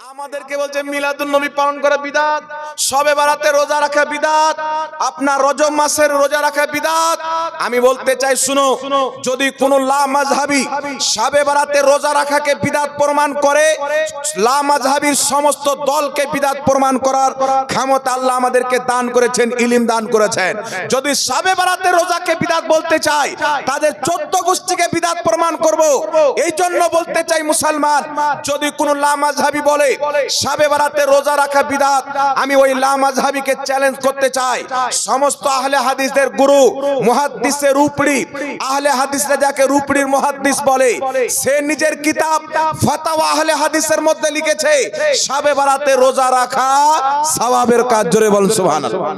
আমাদেরকে বলছে মিলাদুন নবী পালন করা বিদআত, শবে বারাতে রোজা রাখা বিদআত, আপনার রজব মাসের রোজা রাখা বিদআত। আমি বলতে চাই শুনো, যদি কোন লা মাযহাবী শবে বারাতে রোজা রাখাকে বিদআত প্রমাণ করে, লা মাযহাবীর সমস্ত দলকে বিদআত প্রমাণ করার ক্ষমতা আল্লাহ আমাদেরকে দান করেছেন, ইলম দান করেছেন। যদি শবে বারাতে রোজাকে বিদআত বলতে চাই, তাদের 14 গোষ্ঠীকে বিদআত প্রমাণ করব। এই জন্য বলতে চাই মুসলমান, যদি কোন লা মাযহাবী বলে শবে বারাতে রোজা রাখা বিদআত, আমি ওই লা মাযহাবীকে চ্যালেঞ্জ করতে চাই। সমস্ত আহলে হাদিসদের গুরু, মুহাদ্দিসের রূপড়ি, আহলে হাদিসরা যাকে রূপড়ির মুহাদ্দিস বলে, সে নিজের কিতাব ফাতাওয়া আহলে হাদিসের মধ্যে লিখেছে শবে বারাতে রোজা রাখা সওয়াবের কাজ। জোরে বলুন সুবহানাল্লাহ।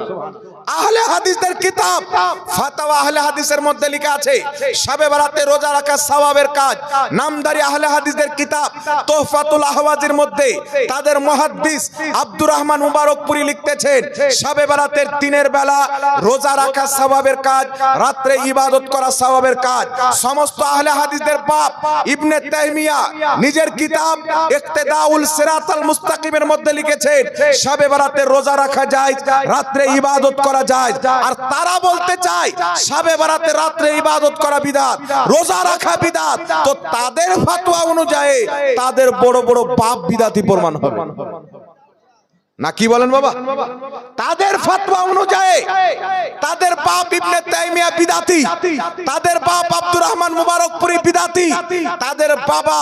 আহলে হাদিসদের কিতাব ফাতাওয়া আহলে হাদিসের মধ্যে লেখা আছে শবে বারাতে রোজা রাখা সওয়াবের কাজ। নামদারি আহলে হাদিসদের কিতাব তোহফাতুল আহওয়াজের মধ্যে তাদের মুহাদ্দিস আব্দুর রহমান মুবারকপুরি লিখতেছেন শবে বারাতের দিনের বেলা রোজা রাখা সওয়াবের কাজ, রাতে ইবাদত করা সওয়াবের কাজ। সমস্ত আহলে হাদিসদের বাপ ইবনে তাইমিয়া নিজের কিতাব ইক্তেদাউল সিরাতাল মুস্তাকিমের মধ্যে লিখেছেন শবে বারাতে রোজা রাখা যায়, রাতে ইবাদত করা যায়। আর তারা বলতে চায় শবে বারাতে রাতে ইবাদত করা বিদআত, রোজা রাখা বিদআত। তো তাদের ফতোয়া অনুযায়ী তাদের বড় বড় বাপ বিদআতি প্রমাণ হবে না, কি বলেন বাবা? তাদের ফতোয়া অনুযায়ী তাদের বাপ ইবনে তাইমিয়া বিদআতি, তাদের বাপ আব্দুর রহমান মুবারকপুরি বিদআতি, তাদের বাবা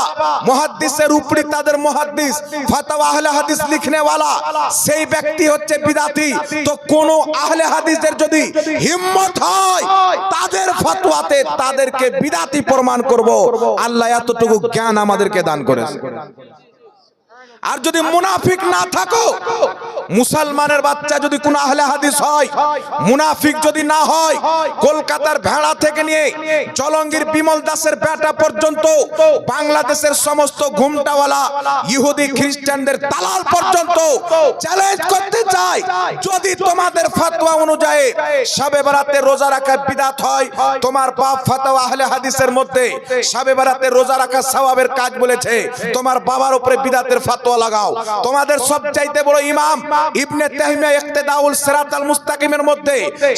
মুহাদ্দিসের উপরি তাদের মুহাদ্দিস ফতোয়া আহলে হাদিস লিখনে ওয়ালা সেই ব্যক্তি হচ্ছে বিদআতি। তো কোন আহলে হাদিসের যদি হিম্মত হয় তাদের ফতোয়াতে তাদেরকে বিদআতি প্রমাণ করব, আল্লাহ এতটুকু জ্ঞান আমাদেরকে দান করেছে। আর যদি মুনাফিক না থাকো, মুসলমানের বাচ্চা যদি কোন আহলে হাদিস হয়, মুনাফিক যদি না হয়, কলকাতার ভেড়া থেকে নিয়ে জলঙ্গির বিমল দাসের বেটা পর্যন্ত, বাংলাদেশের সমস্ত ঘুমটাওয়ালা ইহুদি খ্রিস্টানদের দালাল পর্যন্ত চ্যালেঞ্জ করতে চাই, যদি তোমাদের ফতোয়া অনুযায়ী শবে বারাতে রোজা রাখা বিদআত হয়, তোমার বাপ ফতোয়া আহলে হাদিসের মধ্যে শবে বারাতে রোজা রাখা সওয়াবের কাজ বলেছে, তোমার বাবার উপরে বিদআতের ফতোয়া লাগাও। তোমাদের সবচাইতে বড় ইমাম ইবনে তাইমিয়া ইক্তেদাউল সিরাতাল মুস্তাকিমের মধ্যে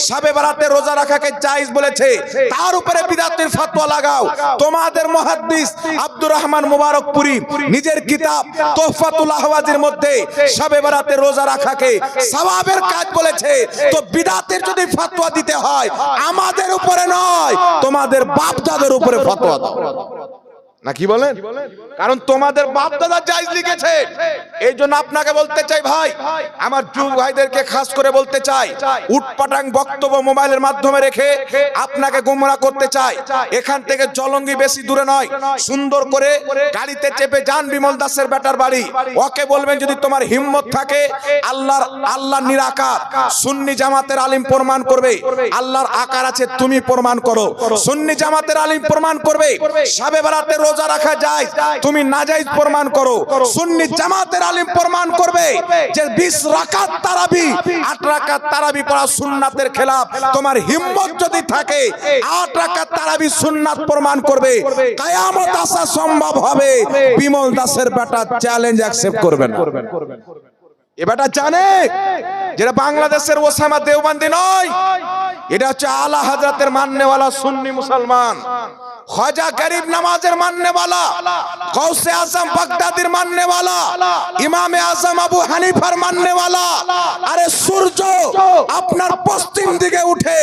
শবে বারাতে রোজা রাখাকে জায়েজ বলেছে, তার উপরে বিদআতের ফতোয়া লাগাও। তোমাদের মুহাদ্দিস আব্দুর রহমান মুবারকপুরি নিজের কিতাব তোহফাতুল আহওয়াজের মধ্যে শবে বারাতে রোজা রাখাকে সওয়াবের কাজ বলেছে। তো বিদআতের যদি ফতোয়া দিতে হয় আমাদের উপরে নয়, তোমাদের বাপ দাদার উপরে ফতোয়া দাও, না কি বলেন? কারণ তোমাদের বাপ দাদা জায়েজ লিখেছে। এই জন্য আপনাকে বলতে চাই ভাই, আমার যুবক ভাইদেরকে খাস করে বলতে চাই, উটপাটাং বক্তব্য মোবাইলের মাধ্যমে রেখে আপনাকে গোমরাহ করতে চাই। এখান থেকে জলঙ্গি বেশি দূরে নয়, সুন্দর করে গাড়িতে চেপে যান বিমল দাসের বেটার বাড়ি। ওকে বলবেন যদি তোমার হিম্মত থাকে আল্লাহ নিরাকার, সুন্নি জামাতের আলিম প্রমাণ করবে আল্লাহর আকার আছে, তুমি প্রমাণ করো। সুন্নি জামাতের আলিম প্রমাণ করবে শবে বারাতে রোজা রাখা যায়, তুমি নাজায়েজ প্রমাণ করো। সুন্নি জামাতের আলিম প্রমাণ করবে যে 20 রাকাত তারাবি 8 রাকাত তারাবি পড়া সুন্নাতের খেলাফ। তোমার হিম্মত যদি থাকে 8 রাকাত তারাবি সুন্নাত প্রমাণ করবে, কিয়ামত আসা সম্ভব হবে। বিমল দাসের বেটা চ্যালেঞ্জ অ্যাকসেপ্ট করবে না। এ বেটা জানে যেটা বাংলাদেশের ওসামা দেওবন্দি নয়, এটা হচ্ছে আলা হযরতের মাননেওয়ালা সুন্নি মুসলমান, খ্বাজা গরিব নওয়াজের মাননেওয়ালা, গৌসে আজম বাগদাদির মাননেওয়ালা, ইমামে আজম আবু হানিফার মাননেওয়ালা। আরে সূর্য আপনার পশ্চিম দিকে উঠে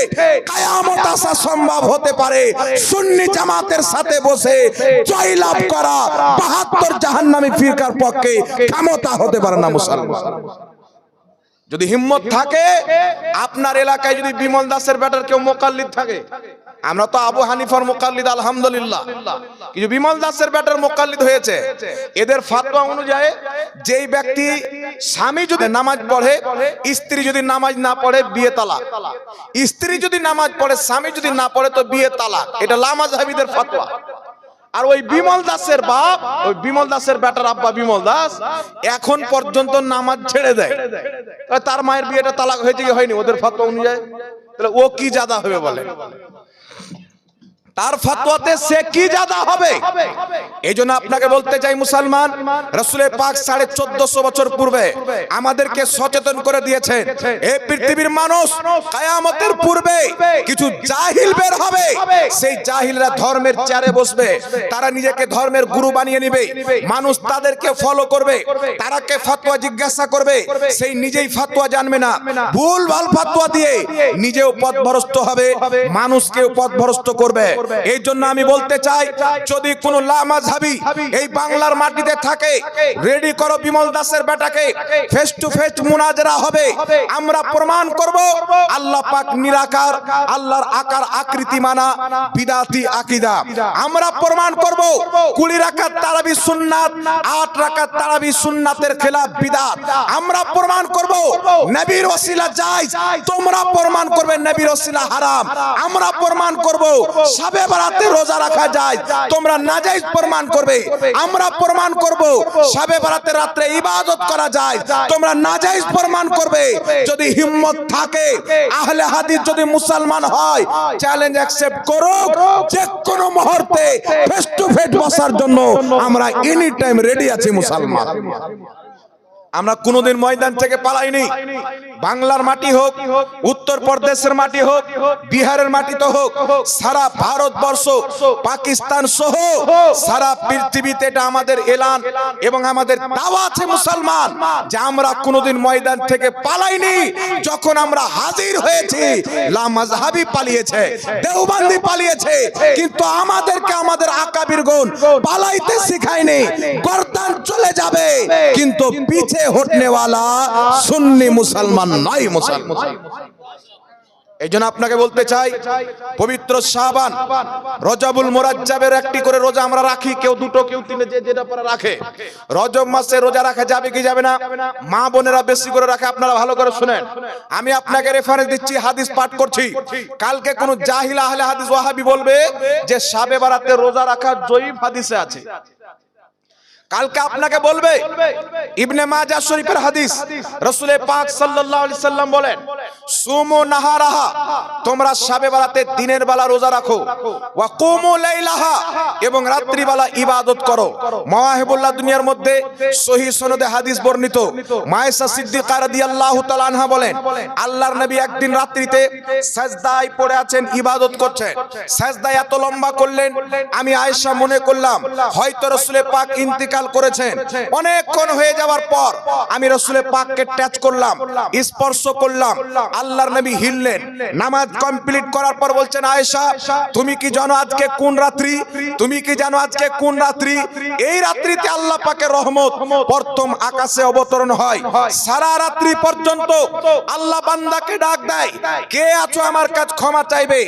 কিয়ামত আসা সম্ভব হতে পারে, সুন্নি জামাতের সাথে বসে জয়লাভ করা 72 জাহান্নামী ফিরকার পক্ষে ক্ষমতা হতে পারে না মুসলমান। যদি হিম্মত থাকে, আপনার এলাকায় যদি বিমল দাসের বেটার কেউ মুকাল্লিদ থাকে, আমরা তো আবু হানিফার মুকাল্লিদ আলহামদুলিল্লাহ, কিন্তু বিমল দাসের বেটার মুকাল্লিদ হয়েছে। এদের ফতোয়া অনুযায়ী যেই ব্যক্তি স্বামী যদি নামাজ পড়ে, স্ত্রী যদি নামাজ না পড়ে বিয়ে তালাক, স্ত্রী যদি নামাজ পড়ে স্বামী যদি না পড়ে তো বিয়ে তালাক। এটা লা মাযহাবীদের ফতোয়া। আর ওই বিমল দাসের বাপ, ওই বিমল দাসের বেটার আব্বা বিমল দাস এখন পর্যন্ত নামাজ ছেড়ে দেয়, তার মায়ের বিয়েটা তালাক হয়েছে কি হয়নি ওদের ফতোয়া অনুযায়ী? তাহলে ও কি জাদা হবে বলে? তার ফতোয়াতে সে কি জাদা হবে। এই জন্য আপনাকে বলতে চাই মুসলমান, রাসূল পাক 1450 বছর পূর্বে আমাদেরকে সচেতন করে দিয়েছেন, এই পৃথিবীর মানুষ কিয়ামতের পূর্বে কিছু জাহিল বের হবে, সেই জাহিলরা ধর্মের চেয়ারে বসবে, তারা নিজেকে ধর্মের গুরু বানিয়ে নেবে, মানুষ তাদেরকে ফলো করবে, তারাকে ফতোয়া জিজ্ঞাসা করবে, সেই নিজেই ফতোয়া জানবে না, ভুল ভাল ফতোয়া দিয়ে নিজেও পথভ্রষ্ট হবে, মানুষকেও পথভ্রষ্ট করবে। এই জন্য আমি বলতে চাই, যদি কোন লামাযহাবী এই বাংলার মাটিতে থাকে, রেডি করো বিমল দাসের বেটাকে, ফেস টু ফেস মুনাজারা হবে, আমরা প্রমাণ করব আল্লাহ পাক নিরাকার, আল্লাহর আকার আকৃতি মানা বিদাতি আকীদা। আমরা প্রমাণ করব 20 রাকাত তারাবি সুন্নাত, 8 রাকাত তারাবি সুন্নাতের খেলাফ বিদাত। আমরা প্রমাণ করব নবীর ওসিলা জায়েজ, তোমরা প্রমাণ করবে নবীর ওসিলা হারাম। আমরা প্রমাণ করব শবে বরাতে রোজা রাখা যায়, তোমরা নাজায়েজ প্রমাণ করবে। আমরা প্রমাণ করব শবে বরাতে রাতে ইবাদত করা যায়, তোমরা নাজায়েজ প্রমাণ করবে। যদি হিম্মত থাকে, আহলে হাদিস যদি মুসলমান হয়, চ্যালেঞ্জ অ্যাকসেপ্ট করো, যে কোনো মুহূর্তে ফেস টু ফেস বসার জন্য আমরা এনি টাইম রেডি আছি মুসলমান। আমরা কোনোদিন ময়দান থেকে পালাইনি। বাংলার মাটি হোক, উত্তর প্রদেশের মাটি হোক, বিহারের মাটিতে হোক, সারা ভারতবর্ষ, পাকিস্তান সহ সারা পৃথিবীতে এটা আমাদের এলান এবং আমাদের দাওয়া আছে মুসলমান, যে আমরা কোনোদিন ময়দান থেকে পালাইনি। যখন আমরা হাজির হয়েছি, লামাযহাবী পালিয়েছে, দেওবন্দি পালিয়েছে, কিন্তু আমাদেরকে আমাদের আকাবিরগণ পালাইতে শিখায়নি। গর্দান চলে যাবে, কিন্তু পিছে হটনে ওয়ালা সুন্নি মুসলমান নাই মুসলমান। এই জন্য আপনাকে বলতে চাই, পবিত্র শাবান, রজবুল মুরাজ্জাবের একটি করে রোজা আমরা রাখি, কেউ দুটো, কেউ তিনটে, যে যেটা পারে রাখে। রজব মাসে রোজা রাখা যাবে কি যাবে না? মা বোনেরা বেশি করে রাখে, আপনারা ভালো করে শুনেন। আমি আপনাকে রেফারেন্স দিচ্ছি, হাদিস পাঠ করছি। কালকে কোন জাহিল আহলে হাদিস ওয়াহাবি বলবে যে শবে বরাতে রোজা রাখা জয়ীফ হাদিসে আছে। কালকে আপনাকে বলবে ইবনে মাজাহ শরীফের হাদিস, রাসূল পাক সাল্লাল্লাহু আলাইহি সাল্লাম বলেন, সুমু নাহারাহা, তোমরা শবে বরাতে দিনের বেলা রোজা রাখো, ওয়া কুমু লাইলাহা, এবং রাত্রি বেলা ইবাদত করো। মাওয়াহিবুল্লাহ দুনিয়ার মধ্যে সহিহ সনদে হাদিস বর্ণিত, মায়েশা সিদ্দিকা রাদিয়াল্লাহু তাআলা আনহা বলেন, আল্লাহর নবী একদিন রাত্রিতে সাজদায় পড়ে আছেন, ইবাদত করছেন। সাজদা এত লম্বা করলেন, আমি আয়েশা মনে করলাম হয়তো রাসূল পাক ইন্তিকাল করেছেন। অনেকক্ষণ হয়ে যাওয়ার পর আমি রাসূল পাককে টাচ করলাম, স্পর্শ করলাম, আল্লাহর নবী হিললেন। নামাজ কমপ্লিট করার পর বলছেন, আয়েশা তুমি কি জানো আজকে কোন রাত্রি? তুমি কি জানো আজকে কোন রাত্রি? এই রাত্রিতে আল্লাহ পাকের রহমত প্রথম আকাশে অবতরণ হয়। সারা রাত্রি পর্যন্ত আল্লাহ বান্দাকে ডাক দেয়, কে আছো আমার কাছে ক্ষমা চাইবে,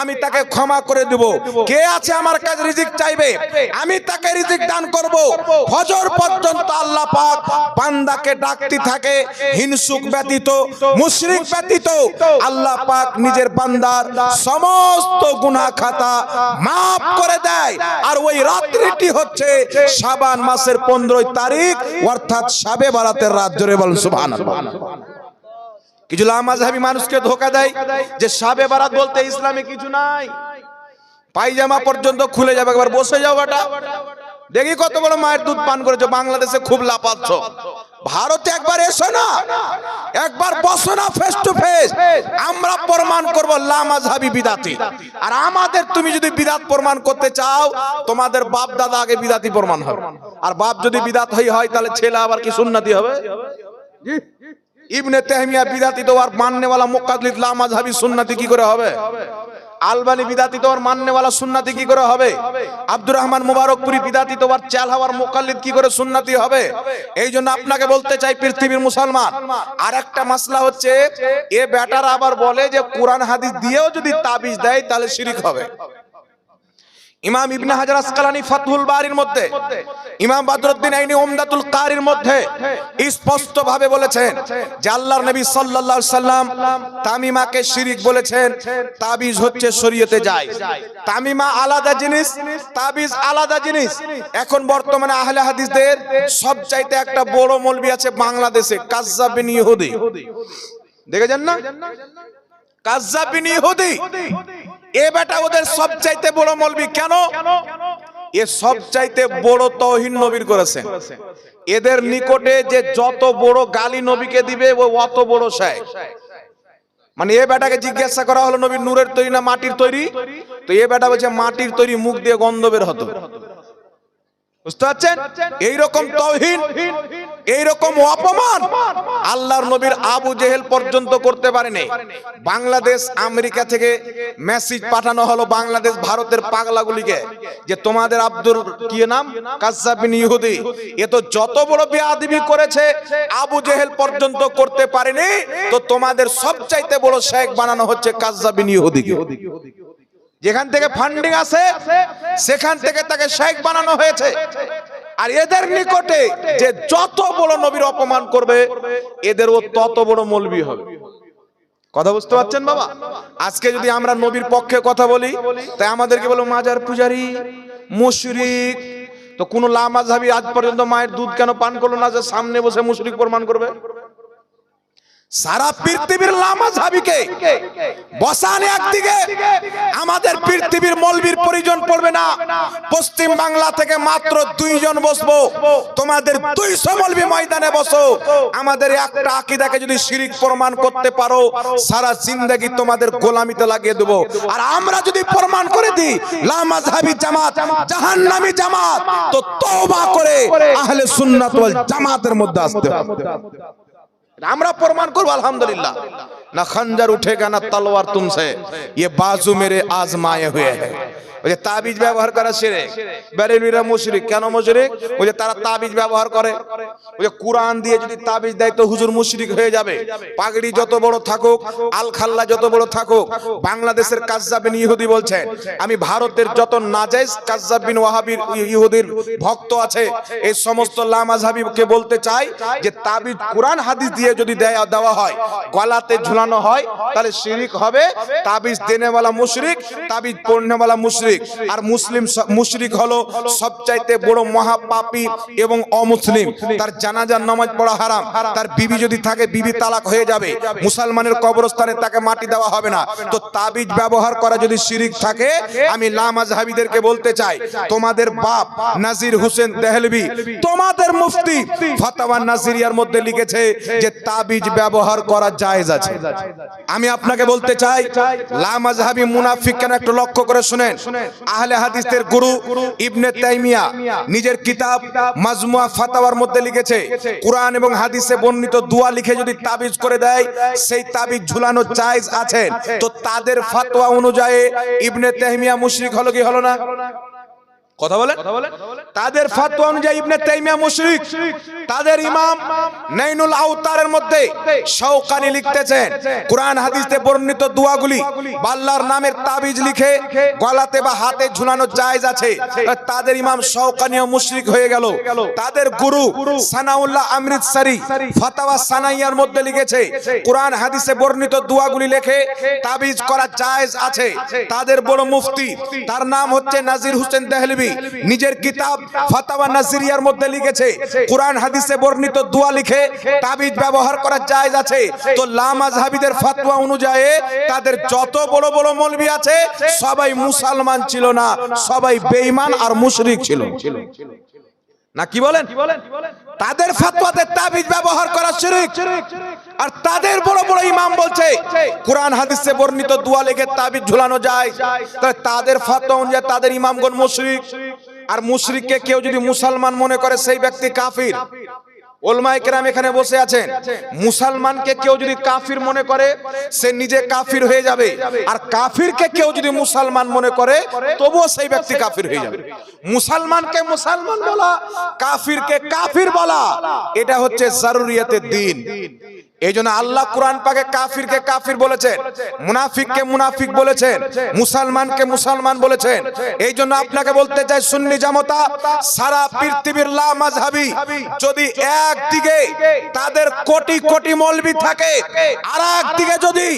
আমি তাকে ক্ষমা করে দেব। কে আছে আমার কাছে রিজিক চাইবে, আমি তাকে রিজিক দান করব। ফজর পর্যন্ত আল্লাহ পাক বান্দাকে ডাকতে থাকে। হিংসুক ব্যতীত, মুশরিক ব্যতীত আল্লাহ পাক নিজের বান্দার সমস্ত গুনাহ খাতা maaf করে দেয়। আর ওই রাত্রিটি হচ্ছে শাবান মাসের 15 তারিখ, অর্থাৎ শবে বরাতের রাত। জোরে বলুন সুবহানাল্লাহ। কিছু লামাযহাবী মানুষকে ধোঁকা দেয় যে শবে বরাত বলতে ইসলামে কিছু নাই, পায়জামা পর্যন্ত খুলে যাবে, একবার বসে যাও বেটা, দেখি কত বড় মায়ের দুধ পান করেছো, বাংলাদেশে খুব লাপাচ্ছ, ভারতে একবার এসো না, একবার বসো না ফেস টু ফেস, আমরা প্রমাণ করব লামাযহাবী বিদাতি। আর আমাদের তুমি যদি বিদাত প্রমাণ করতে চাও, তোমাদের বাপ দাদা আগে বিদাতি প্রমাণ হবে। আর বাপ যদি বিদাত হয় তাহলে ছেলে আবার কি সুন্নতি হবে? ইবনে তাইমিয়া বিদাতি তো আর মাননেওয়ালা মুকাদ্দিদ লামাযহাবী সুন্নতি কি করে হবে? আলবানী বিদাতি তো আর মাননেওয়ালা সুন্নতি কি করে হবে? আব্দুর রহমান মুবারকপুরি বিদাতি তো আর চাল হওয়ার মুকাল্লিদ কি করে সুন্নতি হবে? এই জন্য আপনাকে বলতে চাই পৃথিবীর মুসলমান, আর একটা মাসলা হচ্ছে, এ বেটারা আবার বলে যে কোরআন হাদিস দিয়েও যদি তাবিজ দেয় তাহলে শিরক হবে। ইমাম ইবনে হাজার আসকালানী ফাতহুল বারির মধ্যে, ইমাম বদরুদ্দিন আইনি উমদাতুল কারির মধ্যে স্পষ্ট ভাবে বলেছেন যে আল্লাহর নবী সাল্লাল্লাহু আলাইহি সাল্লাম তামিমাকে শিরক বলেছেন। তাবিজ হচ্ছে শরীয়তে যায়, তামিমা আলাদা জিনিস, তাবিজ আলাদা জিনিস। এখন বর্তমানে আহলে হাদিসদের সবচাইতে একটা বড় মৌলবি আছে বাংলাদেশে, কাজ্জাব বিন ইহুদি, দেখেছেন না? কাজ্জাব বিন ইহুদি এ বেটা ওদের সবচাইতে বড় মৌলবি। কেন? এ সবচাইতে বড় তাওহীদ নবীর করেছে। এদের নিকটে যে যত বড় গালি নবীকে দিবে ও অত বড় শায়েখ। মানে এ বেটাকে জিজ্ঞাসা করা হলো নবীর নূরের তৈরি না মাটির তৈরি, তো এ বেটা বলছে মাটির তৈরি, মুখ দিয়ে গন্ধ বের হতো। বুঝতে পারছেন? এইরকম তাওহীদ, এইরকম অপমান আল্লাহর নবীর আবু জেহেল পর্যন্ত করতে পারেনি। বাংলাদেশ আমেরিকা থেকে মেসেজ পাঠানো হলো বাংলাদেশ ভারতের পাগলাগুলিকে যে তোমাদের আব্দুল কি নাম কাজ্জাব বিন ইহুদি, এ তো যত বড় বেয়াদবি করেছে আবু জেহেল পর্যন্ত করতে পারেনি, তো তোমাদের সবচাইতে বড় শেখ বানানো হচ্ছে কাজ্জাব বিন ইহুদিকে। যেখান থেকে ফান্ডিং আসে সেখান থেকে তাকে শেখ বানানো হয়েছে। আর এদের নিকটে যে যত বড় নবীর অপমান করবে এদেরও তত বড় মৌলবি হবে। কথা বুঝতে পারছেন বাবা? আজকে যদি আমরা নবীর পক্ষে কথা বলি তাই আমাদেরকে বলো মাজার পূজারী, মুশরিক। তো কোন লামাযহাবী আজ পর্যন্ত মায়ের দুধ কেন পান করলো না যে সামনে বসে মুশরিক প্রমাণ করবে? সারা পৃথিবীর লামাযহাবীকে বসান একদিকে, আমাদের পৃথিবীর মৌলবীর প্রয়োজন পড়বে না। পশ্চিম বাংলা থেকে মাত্র 2 জন বসবো, তোমাদের 200 মৌলবী ময়দানে বসো। আমাদের একটা আকীদাকে যদি শিরক প্রমাণ করতে পারো সারা জিন্দেগি তোমাদের গোলামিতে লাগিয়ে দেব। আর আমরা যদি প্রমাণ করে দিই লামাযহাবী জামাত জাহান্নামী জামাত, তো তওবা করে আহলে সুন্নাত ওয়াল জামাতের মধ্যে আসতে হবে। আমরা প্রমাণ করব আলহামদুলিল্লাহ। না খঞ্জর উঠেগা না তলোয়ার তুমসে, ये बाजू मेरे आजमाए हुए हैं। ওই যে তাবিজ ব্যবহার করা শিরক, বেরেলভিরা মুশরিক। কেন মুশরিক? ওই যে তারা তাবিজ ব্যবহার করে। ওই যে কুরআন দিয়ে যদি তাবিজ দেয় তো হুজুর মুশরিক হয়ে যাবে। পাগড়ি যত বড় থাকুক, আল খাল্লা যত বড় থাকুক, বাংলাদেশের কাজ্জাব বিন ইহুদি বলছেন আমি ভারতের যত নাজায়েজ কাজ্জাব বিন ওয়াহাবির ইহুদির ভক্ত আছে এই সমস্ত লামাযহাবীকে বলতে চাই যে তাবিজ কুরআন হাদিস দিয়ে যদি দেওয়া হয়, গলাতে ঝুলানো হয়, তাহলে শিরক হবে। তাবিজ দেনেওয়ালা মুশরিক, তাবিজ পড়নেওয়ালা মুশরিক। আর মুসলিম মুশরিক হলো সবচাইতে বড় মহাপাপী এবং অমুসলিম। তার জানাজার নামাজ পড়া হারাম, তার বিবি যদি থাকে বিবি তালাক হয়ে যাবে, মুসলমানের কবরস্থানে তাকে মাটি দেওয়া হবে না। তো তাবিজ ব্যবহার করা যদি শিরক থাকে, আমি লামাযহাবীদেরকে বলতে চাই তোমাদের বাপ নাজির হোসেন দেহলভী, তোমাদের মুফতি ফাতাওয়া নাজিরিয়ার মধ্যে লিখেছে যে তাবিজ ব্যবহার করা জায়েজ আছে। আমি আপনাকে বলতে চাই লামাযহাবী মুনাফিক কেন একটু লক্ষ্য করে শুনেন। আহলে হাদিসের গুরু ইবনে তাইমিয়া নিজের কিতাব মাজমুয়া ফাতাওয়ার মধ্যে লিখেছে কুরআন এবং হাদিসে বর্ণিত দোয়া লিখে যদি তাবিজ করে দেয় সেই তাবিজ ঝুলানো জায়েজ আছে। তো তাদের ফতোয়া অনুযায়ী ইবনে তাইমিয়া মুশরিক হলো কি হলো না? কথা বলেন। তাদের ফতোয়া অনুযায়ী ইবনে তাইমিয়া মুশরিক। তাদের ইমাম নাইনুল আওতারের মধ্যে শাওকানি লিখতেছেন কুরআন হাদিসে বর্ণিত দোয়াগুলি আল্লাহর নামের তাবিজ লিখে গলাতে বা হাতে ঝুলানো জায়েজ আছে। তাদের ইমাম শাওকানিও মুশরিক হয়ে গেল। তাদের গুরু সানাউল্লাহ আমৃতসরি ফতোয়া সানাইয়ার মধ্যে লিখেছে কুরআন হাদিসে বর্ণিত দোয়াগুলি লিখে তাবিজ করা জায়েজ আছে। তাদের বড় মুফতি, তার নাম হচ্ছে নাজির হোসেন দেহলভী, নিজের কিতাব ফাতাওয়া নাজিরিয়ার মধ্যে লিখেছে কুরআন হাদিসে বর্ণিত দোয়া লিখে তাবিজ ব্যবহার করা জায়েজ আছে। তো লামাযহাবীদের ফতোয়া অনুযায়ী তাদের যত বড় বড় মৌলবী আছে সবাই মুসলমান ছিল না, সবাই বেঈমান আর মুশরিক ছিল না। কি বলেন? তাদের ফতোয়াতে তাবিজ ব্যবহার করা শিরক। আর তাদের বড় বড় ইমাম বলছে কুরআন হাদিসে বর্ণিত দোয়া লিখে তাবিজ ঝুলানো যায়। তাদের ফতোয়া অনুযায়ী তাদের ইমামগণ মুশরিক। আর মুশরিককে কেউ যদি মুসলমান মনে করে সেই ব্যক্তি কাফির। ওলামায়ে কেরাম এখানে বসে আছেন, মুসলমানকে কেউ যদি কাফির মনে করে সে নিজে কাফির হয়ে যাবে। আর কাফিরকে কেউ যদি মুসলমান মনে করে তবুও সেই ব্যক্তি কাফির হয়ে যাবে। মুসলমানকে মুসলমান বলা, কাফিরকে কাফির বলা, এটা হচ্ছে জরুরিয়াতের দ্বীন। এইজন্য আল্লাহ কুরআন পাকে কাফিরকে কাফির বলেছেন, মুনাফিককে মুনাফিক বলেছেন, মুসলমানকে মুসলমান বলেছেন। এইজন্য আপনাকে বলতে চাই সুন্নি জামাতা সারা পৃথিবীর লামাযহাবী যদি একদিকে তাদের কোটি কোটি মৌলবী থাকে আর একদিকে যদি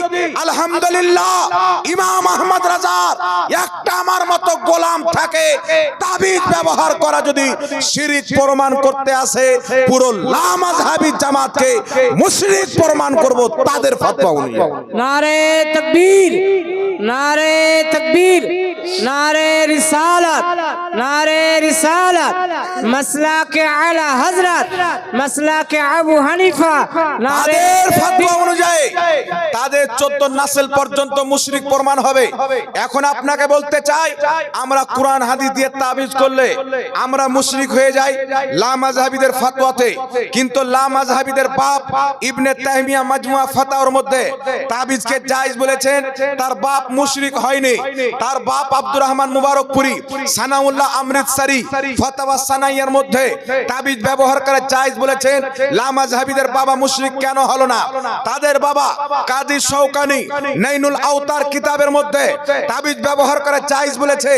আলহামদুলিল্লাহ ইমাম আহমদ রাজার একটা আমার মতো গোলাম থাকে, তাবিজ ব্যবহার করা যদি শিরক প্রমাণ করতে আসে পুরো লামাযহাবী জামাতকে মুশরিক প্রমাণ করব তাদের ফতোয়া অনুযায়ী। नारे तकबीर, नारे तकबीर, नारे रिसालत, नारे रिसालत, मसला के आला हजरत, मसला के अबू हनीफा, नारे তাদের ফতোয়া অনুযায়ী তাদের 14 নাসল পর্যন্ত মুশরিক প্রমাণ হবে। এখন আপনাকে বলতে চাই, আমরা কোরআন হাদিস দিয়ে তাবিজ করলে আমরা মুশরিক হয়ে যাই লা মাযহাবীদের ফতোয়াতে, কিন্তু লা মাযহাবীদের বাপ ইবনে তাইমিয়া মাজমুয়া ফাতাওয়ার মধ্যে তাবিজকে জায়েজ বলেছেন। তার বাপ মুশরিক হয়নি, তার বাপ আব্দুর রহমান মুবারকপুরি সানাউল্লাহ অমৃতসরি ফতোয়া সানাইয়ের মধ্যে তাবিজ ব্যবহার করে জায়েজ বলেছেন। লা মাযহাবীদের বাবা মুশরিক কেন হলো না? তাদের বাবা কাজী শওকানি নাইনুল আওতার কিতাবের মধ্যে তাবিজ ব্যবহার করে জায়েজ বলেছে,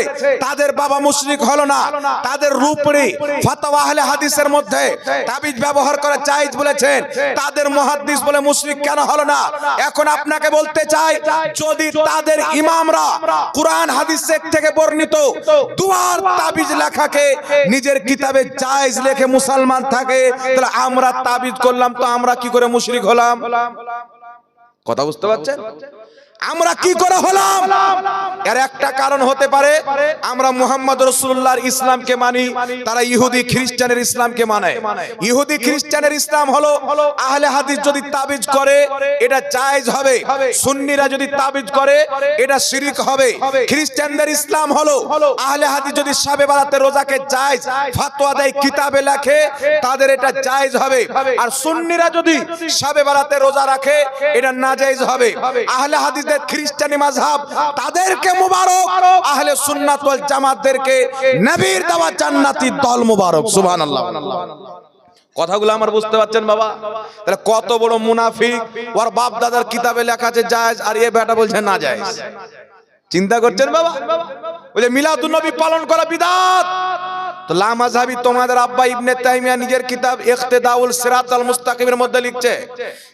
তাদের বাবা মুশরিক হলো না। তাদের রূপরি ফতোয়া আহলে হাদিসের মধ্যে তাবিজ ব্যবহার করে জায়েজ বলেছেন, তাদের মুহাদ্দিস বলে মুশরিক কেন হলো না? এখন আপনাকে বলতে চাই, যদি তাদের ইমামরা কুরআন হাদিস থেকে বর্ণিত দুয়ার তাবিজ লেখাকে নিজের কিতাবে জায়েজ লেখে মুসলমান থাকে, তাহলে আমরা তাবিজ করলাম তো আমরা কি করে মুশরিক হলাম? কথা বুঝতে পারছেন? আমরা কি করে হলাম? এর একটা কারণ হতে পারে আমরা মুহাম্মদ রাসূলুল্লাহর ইসলামকে মানি, তারা ইহুদি খ্রিস্টানের ইসলামকে মানে। ইহুদি খ্রিস্টানের ইসলাম হলো আহলে হাদিস যদি তাবিজ করে এটা জায়েজ হবে, সুন্নিরা যদি তাবিজ করে এটা শিরক হবে। খ্রিস্টানদের ইসলাম হলো আহলে হাদিস যদি শাবে বারাতে রোজাকে জায়েজ ফতোয়া দেয় কিতাবে লেখে তাদের এটা জায়েজ হবে, আর সুন্নিরা যদি শাবে বারাতে রোজা রাখে এটা নাজায়েজ হবে। আহলে হাদিস খ্রিস্টানি মাযহাব তাদেরকে মুবারক, আহলে সুন্নাত ওয়াল জামাতদেরকে নবীর দেওয়া জান্নাতি দল মুবারক। সুবহানাল্লাহ। কথাগুলো আমার বুঝতে পারছেন বাবা? তাহলে কত বড় মুনাফিক, ওর বাপ দাদার কিতাবে লেখা আছে জায়েজ আর এ বেটা বলছে না জায়েজ। চিন্তা করছেন বাবা? ওই যে মিলাদুন নবী পালন করা বিদআত, তো লা মাযহাবী তোমাদের আব্বা ইবনে তাইমিয়া নিজের কিতাব ইখতিদাউল সিরাতাল মুস্তাকিমের মধ্যে লিখছে,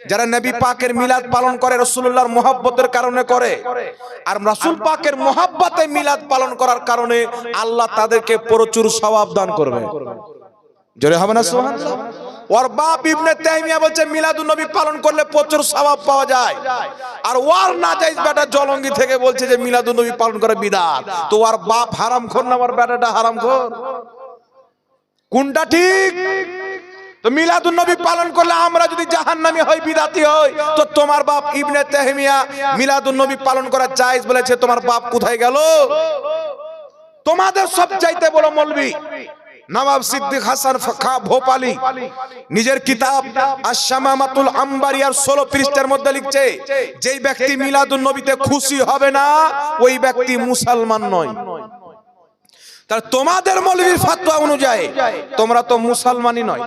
যারা নবী পাকের মিলাদ পালন করে রাসূলুল্লাহর মুহাব্বতের কারণে করে, আর রাসূল পাকের মুহাব্বতে মিলাদ পালন করার কারণে আল্লাহ তাদেরকে প্রচুর সওয়াব দান করবে। জোরে হবে না সুবহানাল্লাহ? ওর বাপ ইবনে তাইমিয়া বলছে মিলাদুন নবী পালন করলে প্রচুর সওয়াব পাওয়া যায়, আর ওর নাজায়েজ বেটা জলঙ্গি থেকে বলছে যে মিলাদুন নবী পালন করা বিদআত। তো ওর বাপ হারামখোর না ওর বেটাটা হারামখোর? কোনটা ঠিক? তো মিলাদুন নবী পালন করলে আমরা যদি জাহান্নামী হই, বিদাতি হই, তো তোমার বাপ ইবনে তাইমিয়া মিলাদুন নবী পালন করা জায়েজ বলেছে, তোমার বাপ কোথায় গেল? তোমাদের সবচাইতে বড় মৌলভী নবাব সিদ্দিক হাসান খা ভোপালী নিজের কিতাব আশ-শামামাতুল আম্বারিয়ার 16 পৃষ্ঠার মধ্যে লিখছে, যেই ব্যক্তি মিলাদুন নবীতে খুশি হবে না ওই ব্যক্তি মুসলমান নয়। তার তোমাদের মৌলভীর ফতোয়া অনুযায়ী তোমরা তো মুসলমানই নয়,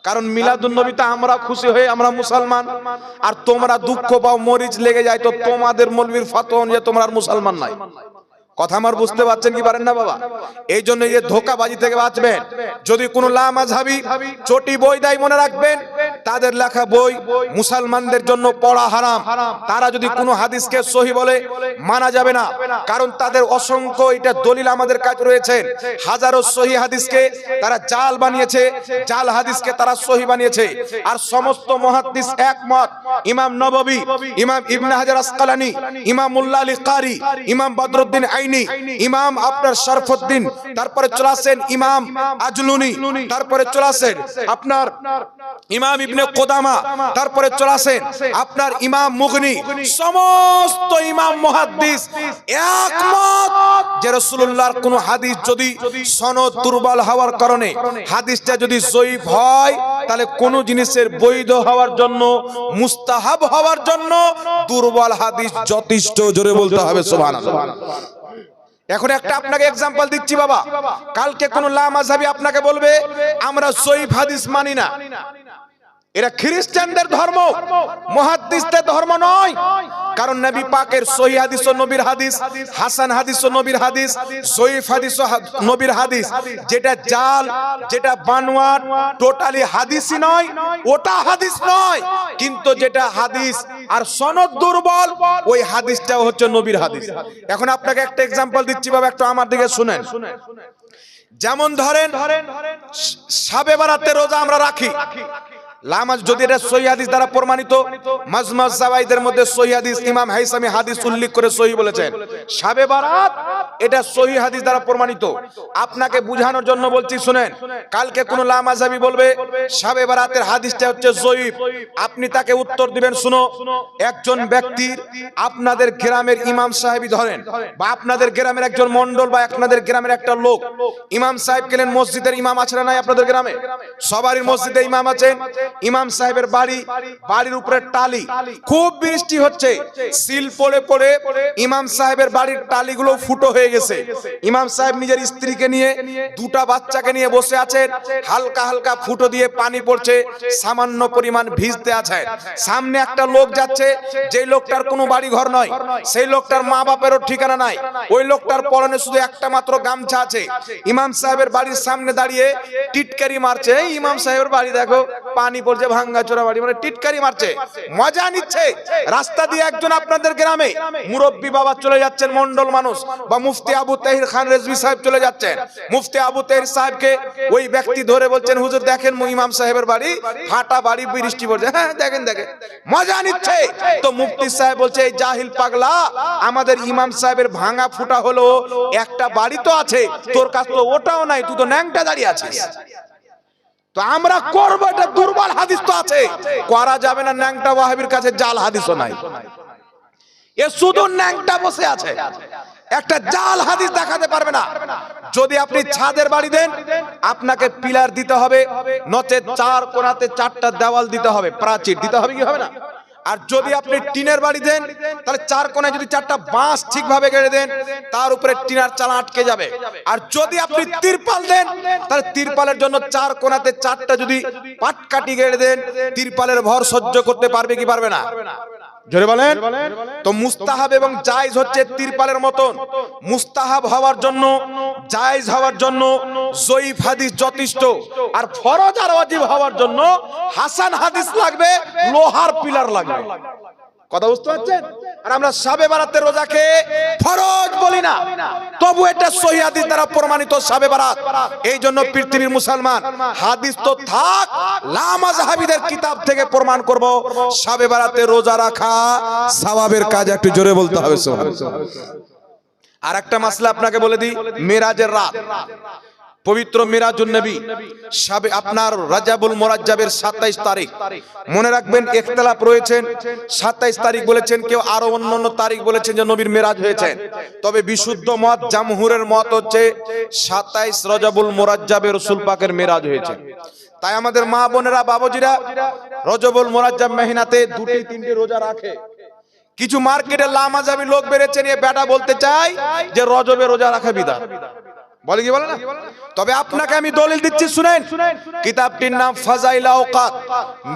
কারণ মিলাদুন নবীতে আমরা খুশি হয়ে আমরা মুসলমান, আর তোমরা দুঃখ পাও মরিচ লেগে যায়, তো তোমাদের মৌলভীর ফতোয়া অনুযায়ী তোমরা আর মুসলমান নয়। কথা আমার বুঝতে পারছেন কি পারেন না বাবা? এই জন্য এই ধোঁকাবাজি থেকে বাঁচবেন। যদি কোনো লা মাযহাবী চটি বই দেয় মনে রাখবেন তাদের লেখা বই মুসলমানদের জন্য পড়া হারাম। তারা যদি কোনো হাদিসকে সহি বলে মানা যাবে না, কারণ তাদের অসংখ্য এটা দলিল আমাদের কাছে রয়েছে। হাজারো সহি হাদিসকে তারা জাল বানিয়েছে, জাল হাদিসকে তারা সহি বানিয়েছে। আর সমস্ত মুহাদ্দিস একমত, ইমাম নববী, ইমাম ইবনে হাজার আসকালানী, ইমাম মুল্লা আলী কারি, ইমাম বদরুদ্দিন ইমাম আপনার শরফুদ্দিন, তারপরে চলে আসেন ইমাম আজলুনি, তারপরে চলে আসেন আপনার ইমাম ইবনে কুদামা, তারপরে চলে আসেন আপনার ইমাম মুগনি। সমস্ত ইমাম মুহাদ্দিস একমত যে রাসূলুল্লাহর কোন হাদিস যদি সনদ দুর্বল হওয়ার কারণে হাদিসটা যদি জয়ীফ হয়, তাহলে কোন জিনিসের বৈধ হওয়ার জন্য, মুস্তাহাব হওয়ার জন্য দুর্বল হাদিস যথেষ্ট। জোরে বলতে হবে সুবহানাল্লাহ। এখন একটা আপনাকে एग्जांपल দিচ্ছি বাবা। কালকে কোন লা মাযহাবী আপনাকে বলবে আমরা জয়ীফ হাদিস মানি না, এরা খ্রিস্টানদের ধর্ম, মুহাদ্দিসদের ধর্ম নয়। কারণ নবী পাকের সহিহ হাদিস ও নবীর হাদিস, হাসান হাদিস ও নবীর হাদিস, জয়ীফ হাদিস ও নবীর হাদিস, যেটা জাল, যেটা বানোয়াট, টোটালি হাদিসই নয়, ওটা হাদিস নয়। কিন্তু যেটা হাদিস আর সনদ দুর্বল, ওই হাদিসটাও হচ্ছে নবীর হাদিস। এখন আপনাকে একটা एग्जांपल দিচ্ছি বাবা, একটু আমার দিকে শুনেন। যেমন ধরেন শাবে বারাতে রোজা আমরা রাখি, লামাজ যদি এটা সহিহ হাদিস দ্বারা প্রমাণিত, মাজমা জাওয়াইদের মধ্যে সহিহ হাদিস ইমাম হাইসামি হাদিস উল্লেখ করে সহিহ বলেছেন। শাবে বারাত এটা সহিহ হাদিস দ্বারা প্রমাণিত। আপনাকে বুঝানোর জন্য বলছি, শুনেন, কালকে কোন লামাজাবি বলবে শাবে বারাতের হাদিসটা হচ্ছে জয়ীফ, আপনি তাকে উত্তর দিবেন, শুনো, একজন ব্যক্তির আপনাদের গ্রামের ইমাম সাহেবই ধরেন, বা আপনাদের গ্রামের একজন মন্ডল, বা আপনাদের গ্রামের একটা লোক ইমাম সাহেব গেলেন, মসজিদের ইমাম আছে না নাই আপনাদের গ্রামে? সবারই মসজিদে ইমাম আছেন। ইমাম সাহেবের বাড়ির উপরে টালি, খুব বৃষ্টি হচ্ছে, সিল পড়ে পড়ে ইমাম সাহেবের বাড়ির টালিগুলো ফুটো হয়ে গেছে। ইমাম সাহেব নিজের স্ত্রীকে নিয়ে, দুটা বাচ্চাকে নিয়ে বসে আছেন, হালকা হালকা ফুটো দিয়ে পানি পড়ছে, সামান্য পরিমাণ ভিজতে আছে। সামনে একটা লোক যাচ্ছে, যেই লোকটার কোনো বাড়ি ঘর নয়, সেই লোকটার মা বাপেরও ঠিকানা নাই, ওই লোকটার পরনে শুধু একটা মাত্র গামছা আছে। ইমাম সাহেবের বাড়ির সামনে দাঁড়িয়ে টিটকারি মারছে, এই ইমাম সাহেবের বাড়ি দেখো, পানি পড়ছে, ভাঙ্গা চোরা বাড়ি, মানে টিটকারি মারছে, মজা নিচ্ছে। রাস্তা দিয়ে একজন আপনাদের গ্রামে মুরব্বী বাবা চলে যাচ্ছেন, মন্ডল মানুষ, বা মুফতি আবু তাহির খান রেজভী সাহেব চলে যাচ্ছেন। মুফতি আবু তাহির সাহেবকে ওই ব্যক্তি ধরে বলছেন, হুজুর দেখেন ইমাম সাহেবের বাড়ি, ফাটা বাড়ি, বৃষ্টি পড়ছে। হ্যাঁ দেখেন দেখেন, মজা নিচ্ছে। তো মুফতি সাহেব বলছে, এই জাহিল পাগলা, আমাদের ইমাম সাহেবের ভাঙা ফুটা হলো একটা বাড়ি তো আছে, তোর কাছে তো ওটাও নাই, তুই তো ন্যাংটা দাঁড়িয়ে আছিস। তো আমরা করবো, এটা দুর্বল হাদিস তো আছে, করা যাবে না। ন্যাংটা ওয়াহাবির কাছে জাল হাদিসও নাই, এ শুধু ন্যাংটা বসে আছে, একটা জাল হাদিস দেখাতে পারবে না। যদি আপনি ছাদের বাড়ি দেন, আপনাকে পিলার দিতে হবে, নচেত চার কোণাতে চারটা দেওয়াল দিতে হবে, প্রাচীর দিতে হবে, কি হবে না? আর যদি আপনি টিনের বাড়ি দেন, তাহলে চার কোণায় যদি চারটা বাঁশ ঠিকভাবে গেড়ে দেন, তার উপরে টিনার চালা আটকে যাবে। আর যদি আপনি তিরপাল দেন, তাহলে তিরপালের জন্য চার কোণাতে চারটা যদি পাটকাঠি গেড়ে দেন, তিরপালের ভর সহ্য করতে পারবে কি পারবে না? জোরে বলেন। তো মুস্তাহাব এবং জায়েজ হচ্ছে তিরপালের মতন। মুস্তাহাব হওয়ার জন্য, জায়েজ হওয়ার জন্য জয়ীফ হাদিস যথেষ্ট, আর ফরজ আর ওয়াজিব হওয়ার জন্য হাসান হাদিস লাগবে, লোহার পিলার লাগবে। কথা বুঝতে পারছেন? আর আমরা শাবে বারাতের রোজাকে ফরজ বলি না, তবু এটা সহিহ হাদিস দ্বারা প্রমাণিত শাবে বারাত। এই জন্য পৃথিবীর মুসলমান, হাদিস তো থাক, লামাযহাবীদের কিতাব থেকে প্রমাণ করব শাবে বারাতে রোজা রাখা সওয়াবের কাজ। একটু জোরে বলতে হবে সুবহানাল্লাহ। আর একটা মাসলা আপনাকে বলে দিই, মেরাজের রাত, পবিত্র মিরাজুন নবী, আপনার রাজাবুল মুরাজ্জাবের 27 তারিখ। মনে রাখবেন, ইখতিলাফ রয়েছেন, 27 তারিখ বলেছেন, কেউ আরো অন্যান্য তারিখ বলেছেন যে নবীর মিরাজ হয়েছে। তবে বিশুদ্ধ মত, জামহুরের মত হচ্ছে 27 রজবুল মুরাজ্জাবে রাসূল পাকের মিরাজ হয়েছে। তাই আমাদের মা বোনেরা, বাবাজিরা রজবুল মুরাজ্জাব মেহনাতে দুটি তিনটি রোজা রাখে। কিছু মার্কেটে লামাজাবি লোক বেড়েছেন, এ বেটা বলতে চাই যে রজবে রোজা রাখা বিদআত, বলে কি বলে না? তবে আপনাকে আমি দলিল দিচ্ছি, শুনেন। কিতাবটির নাম ফাজাইল আওকাত,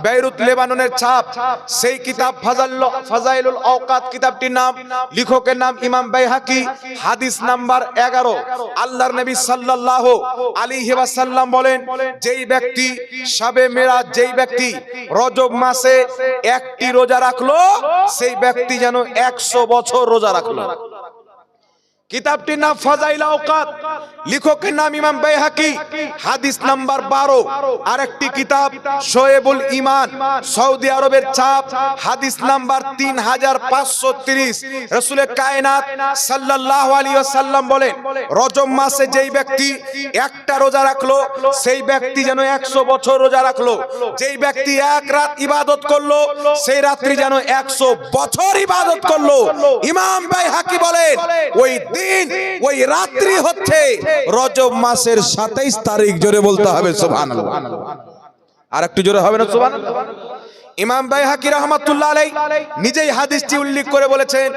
বেইরুত লেবাননের ছাপ। সেই কিতাব ফাজাইলুল আওকাত কিতাবটির নাম, লেখকের নাম ইমাম বাইহাকি, হাদিস নাম্বার 11। আল্লাহর নবী সাল্লাল্লাহু আলাইহি ওয়াসাল্লাম বলেন, যেই ব্যক্তি শাবে মেরাজ, যেই ব্যক্তি রজব মাসে একটি রোজা রাখলো, সেই ব্যক্তি যেন 100 বছর রোজা রাখলো। কিতাবটির নাম ফাজাইল আওকাত, লেখকের নাম ইমাম বাইহাকি, হাদিস নাম্বার 12। আরেকটি কিতাব শোয়েবুল ঈমান, সৌদি আরবের ছাপ, হাদিস নাম্বার 3530। রাসূলে কায়নাত সাল্লাল্লাহু আলাইহি ওয়াসাল্লাম বলেন, রজব মাসে যেই ব্যক্তি একটা রোজা রাখলো, সেই ব্যক্তি যেন 100 বছর রোজা রাখলো। যেই ব্যক্তি এক রাত ইবাদত করলো, সেই রাত্রি যেন 100 বছর ইবাদত করলো। ইমাম বাইহাকি বলেন, ওই দিন, ওই রাত্রি হচ্ছে রজব মাসের 27 তারিখ। জোরে বলতে হবে সুবহানাল্লাহ। আর একটু জোরে হবে না সুবহানাল্লাহ? ইমাম বাইহাকি রাহমাতুল্লাহ আলাইহি নিজেই হাদিসটি উল্লেখ করে বলেছেন,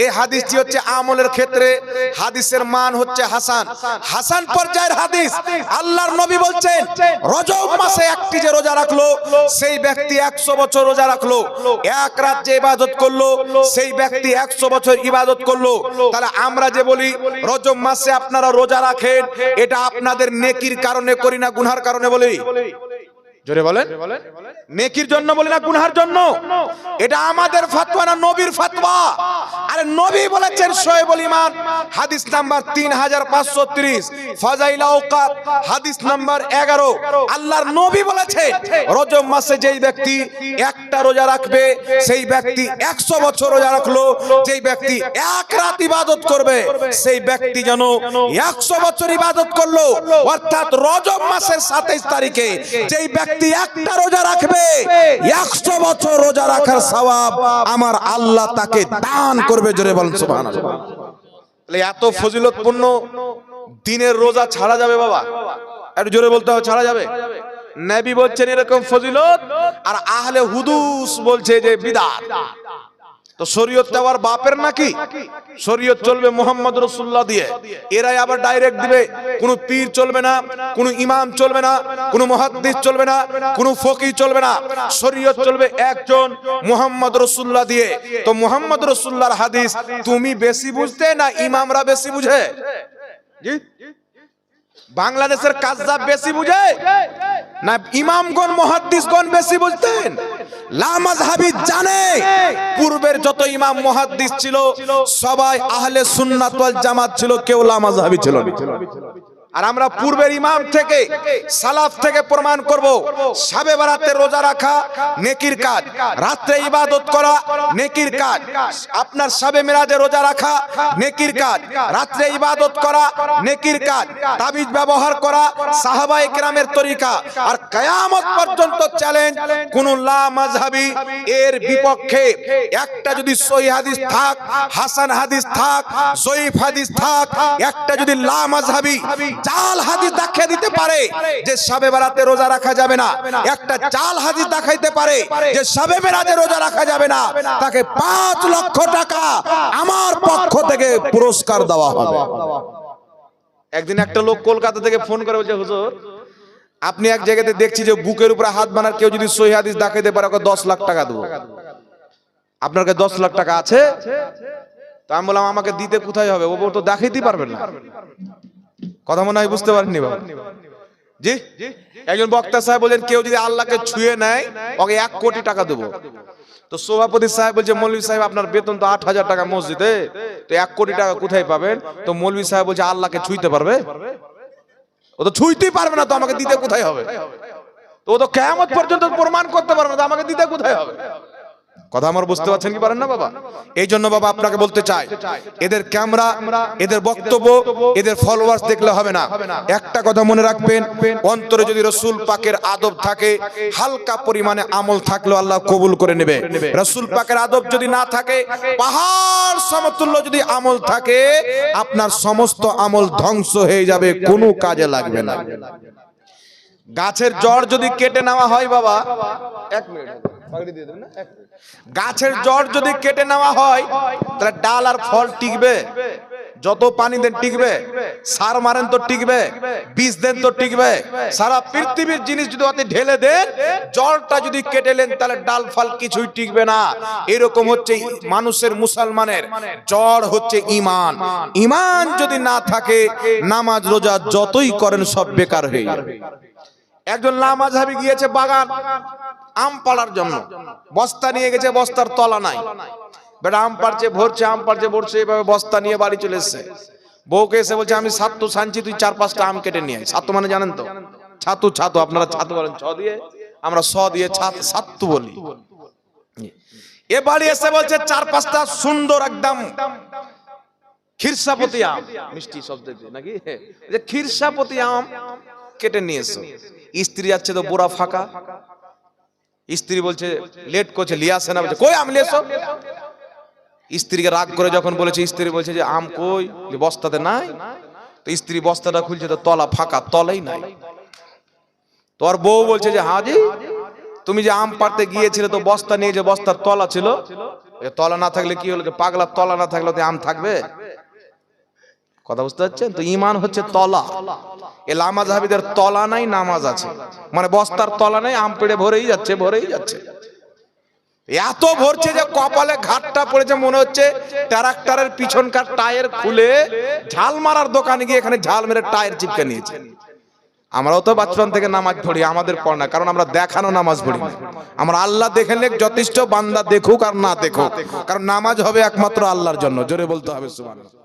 এই হাদিসটি হচ্ছে আমলের ক্ষেত্রে হাদিসের মান হচ্ছে হাসান, হাসান পর্যায়ের হাদিস। আল্লাহর নবী বলছেন, রজব মাসে একটি যে রোজা রাখলো, সেই ব্যক্তি 100 বছর রোজা রাখলো। এক রাত যে ইবাদত করলো, সেই ব্যক্তি 100 বছর ইবাদত করলো। তাহলে আমরা যে বলি রজব মাসে আপনারা রোজা রাখেন, এটা আপনাদের নেকির কারণে করি না, গুনার কারণে বলি? জোরে বলেন। নেকির জন্য বলি না গুনহার জন্য? এটা আমাদের ফতোয়া না নবীর ফতোয়া? আরে নবী বলেছেন শোয়েবুল ঈমান হাদিস নাম্বার 3530, ফাজাইল আওকাত হাদিস নাম্বার 11। আল্লাহর নবী বলেছেন রজব মাসে যেই ব্যক্তি একটা রোজা রাখবে সেই ব্যক্তি 100 বছর রোজা রাখলো, যেই ব্যক্তি এক রাত ইবাদত করবে সেই ব্যক্তি যেন 100 বছর ইবাদত করলো। অর্থাৎ রজব মাসের 27 তারিখে যেই ব্যক্তি একটা রোজা রাখবে 100 বছর রোজা রাখার সওয়াব আমার আল্লাহ তাকে দান করবে। জোরে বলেন সুবহানাল্লাহ। তাহলে এত ফজিলতপূর্ণ দিনের রোজা ছাড়া যাবে বাবা? একটু জোরে বলতে হবে, ছাড়া যাবে? নবী বলছেন এরকম ফজিলত, আর আহলে হুদুস বলছে যে বিদআত। তো শরীয়তটা আবার বাপের নাকি? শরীয়ত চলবে মুহাম্মদ রাসূলুল্লাহ দিয়ে, এরাই আবার ডাইরেক্ট দিবে। কোনো পীর চলবে না, কোনো ইমাম চলবে না, কোনো মুহাদ্দিস চলবে না, কোনো ফকিহ চলবে না। শরীয়ত চলবে একজন মুহাম্মদ রাসূলুল্লাহ দিয়ে। তো মুহাম্মদ রাসূলুল্লাহর হাদিস তুমি বেশি বুঝতে না ইমামরা বেশি বুঝে? জি, বাংলাদেশের কাযযাব বেশি বুঝে না ইমামগণ মুহাদ্দিসগণ বেশি বুঝতেন? লামাযহাবী জানে পূর্বের যত ইমাম মুহাদ্দিস ছিল সবাই আহলে সুন্নাত ওয়াল জামাত ছিল, কেউ লামাযহাবী ছিল না। আর আমরা পূর্বের ইমাম থেকে সালাফ থেকে প্রমাণ করব শবে বরাতে রোজা রাখা নেকির কাজ, রাতে ইবাদত করা নেকির কাজ, আপনার শবে মিরাজে রোজা রাখা নেকির কাজ, রাতে ইবাদত করা নেকির কাজ, তাবিজ ব্যবহার করা সাহাবায়ে কেরামের তরিকা। আর কিয়ামত পর্যন্ত চ্যালেঞ্জ কোন লামাযহাবী এর বিপক্ষে একটা যদি সহিহ হাদিস থাক, হাসান হাদিস থাক, জয়ীফ হাদিস থাক, একটা যদি লামাযহাবী জাল হাদিস দেখিয়ে দিতে পারে যে শবে বরাতে রোজা রাখা যাবে না, একটা জাল হাদিস দেখাইতে পারে যে শবে মিরাজে রোজা রাখা যাবে না, তাকে 5 লক্ষ টাকা আমার পক্ষ থেকে পুরস্কার দেওয়া হবে। একদিন একটা লোক কলকাতা থেকে ফোন করে বলছে হুজুর আপনি এক জায়গাতে দেখছি যে বুকের উপরে হাত বানার কেউ যদি সহিহ হাদিস দেখাইতে পারে ওকে 10 লাখ টাকা দেবো। আপনার কাছে 10 লাখ টাকা আছে? তো আমি বললাম আমাকে দিতে কোথায় হবে? ও তো দেখাইতেই পারবেন না। কথা মনে হয় বুঝতে পারেননি বাবা? জি, একজন বক্তা সাহেব বলেন কেউ যদি আল্লাহকে ছুঁয়ে নেয় ওকে 1 কোটি টাকা দেবো। তো সভাপতি সাহেব বলছে মৌলভী সাহেব আপনার বেতন তো 8000 টাকা মসজিদে, তো 1 কোটি টাকা কোথায় পাবেন? তো মৌলভী সাহেব বলছে আল্লাহকে ছুঁইতে পারবে? ও তো ছুঁইতেই পারবে না, তো আমাকে দিতে কোথায় হবে? তো ও তো কিয়ামত পর্যন্ত প্রমাণ করতে পারবে না, তো আমাকে দিতে কোথায় হবে? কথা আমার বুঝতে পারছেন কি পারেন না বাবা? এই জন্য বাবা আপনাকে বলতে চাই এদের ক্যামেরা, এদের বক্তব্য, এদের ফলোয়ার্স দেখলে হবে না। একটা কথা মনে রাখবেন, অন্তরে যদি রাসূল পাকের আদব থাকে, হালকা পরিমাণে আমল থাকলেও আল্লাহ কবুল করে নেবে। রাসূল পাকের আদব যদি না থাকে, পাহাড় সমতুল্য যদি আমল থাকে, আপনার সমস্ত আমল ধ্বংস হয়ে যাবে, কোনো কাজে লাগবে না। গাছের জড় যদি কেটে নেওয়া হয় বাবা, 1 মিনিট পাগড়ি দিয়ে দেবেন না, 1 মিনিট। গাছের জড় যদি কেটে নেওয়া হয় তাহলে ডাল আর ফল টিকবে? যত পানি দেন টিকবে, সার মারেন তো টিকবে, বীজ দেন তো টিকবে। সারা পৃথিবীর জিনিস যদি ওতে ঢেলে দেন, জড়টা যদি কেটে নেন তাহলে ডাল ফল কিছুই টিকবে না। এরকম হচ্ছে মানুষের, মুসলমানের জড় হচ্ছে ঈমান। ঈমান যদি না থাকে নামাজ রোজা যতই করেন সব বেকার হয়ে যাবে। একজন লামাযহাবী গিয়েছে বাগান আম পাড়ার জন্য, বস্তা নিয়ে গেছে, বস্তার তলা নাই। বেটা আম পাড়ছে ভরছে, আম পাড়ছে ভরছে, এইভাবে বস্তা নিয়ে বাড়ি চলে এসেছে। বউকে এসে বলছে আমি ছাতু ছানছি, তুই 4-5টা আম কেটে নিয়ে আয়। ছাতু মানে জানেন তো? ছাতু, ছাতু আপনারা ছাতু বলেন ছ দিয়ে, আমরা স দিয়ে ছাতু বলি। এ বাড়ি এসে বলছে 4-5টা সুন্দর একদম খিরসাপতি আম, মিষ্টি শব্দ নাকি, যে খিরসাপতি আম কেটে নিয়ে এসো। স্ত্রী যাচ্ছে তো বোরা ফাঁকা, স্ত্রী বলছে লেট করছে, লিয়ে আসে না, বলছে কই আম লিয়ে এসো। স্ত্রীকে রাগ করে যখন বলেছে, স্ত্রী বলছে যে আম কই, বস্তাতে নাই। তো স্ত্রী বস্তাটা খুলছে তো তলা ফাঁকা, তলাই নাই। তোর বউ বলছে যে হাজি তুমি যে আম পাড়তে গিয়েছিলে তো বস্তা নিয়ে, যে বস্তার তলা ছিল, তলা না থাকলে কি হলো? পাগলা, তলা না থাকলে তো আম থাকবে? কথা বুঝতে পারছেন তো? ঈমান হচ্ছে তলা। এ লামাযহাবীদের তলা নাই, নামাজ আছে, মানে বস্তার তলা নাই, আম পেড়ে ভরেই যাচ্ছে, ভরেই যাচ্ছে। এত ভরছে যে কপালে ঘাটটা পড়েছে, মনে হচ্ছে ট্রাক্টরের পিছনকার টায়ার খুলে ঝাল মারার দোকানে গিয়ে এখানে ঝাল মেরে টায়ার চিপকে নিয়েছে। আমরাও তো বাচ্চান থেকে নামাজ পড়ি, আমাদের পড় না, কারণ আমরা দেখানো নামাজ পড়ি না। আমরা আল্লাহ দেখলে যথেষ্ট, বান্দা দেখুক আর না দেখুক, কারণ নামাজ হবে একমাত্র আল্লাহর জন্য। জোরে বলতে হবে সুবহানাল্লাহ।